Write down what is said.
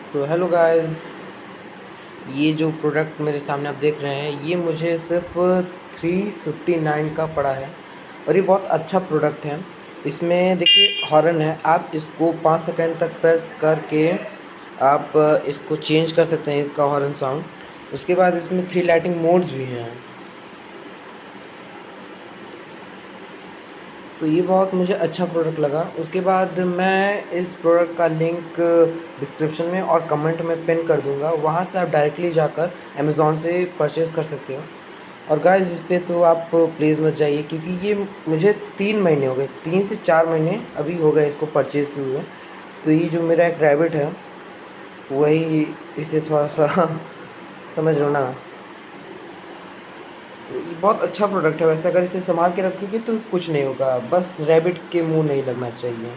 So hello guys, ये जो product मेरे सामने आप देख रहे हैं ये मुझे सिर्फ 359 का पड़ा है और ये बहुत अच्छा प्रोडक्ट है। इसमें देखिए हॉर्न है, आप इसको 5 सेकंड तक प्रेस करके आप इसको चेंज कर सकते हैं, इसका हॉर्न साउंड। उसके बाद इसमें 3 लाइटिंग मोड्स भी हैं। तो ये बहुत मुझे अच्छा प्रोडक्ट लगा। उसके बाद मैं इस प्रोडक्ट का लिंक डिस्क्रिप्शन में और कमेंट में पिन कर दूंगा, वहाँ से आप डायरेक्टली जाकर अमेज़ॉन से परचेज़ कर सकते हो। और गाइस इस पे तो आप प्लीज़ मत जाइए, क्योंकि ये मुझे 3 महीने हो गए, 3 से 4 महीने अभी हो गए इसको परचेज़ किए हुए। तो ये जो मेरा एक रैबिट है वही इसे थोड़ा-सा समझ लो ना। ये बहुत अच्छा प्रोडक्ट है वैसे, अगर इसे सँभाल के रखोगे तो कुछ नहीं होगा, बस रैबिट के मुँह नहीं लगना चाहिए।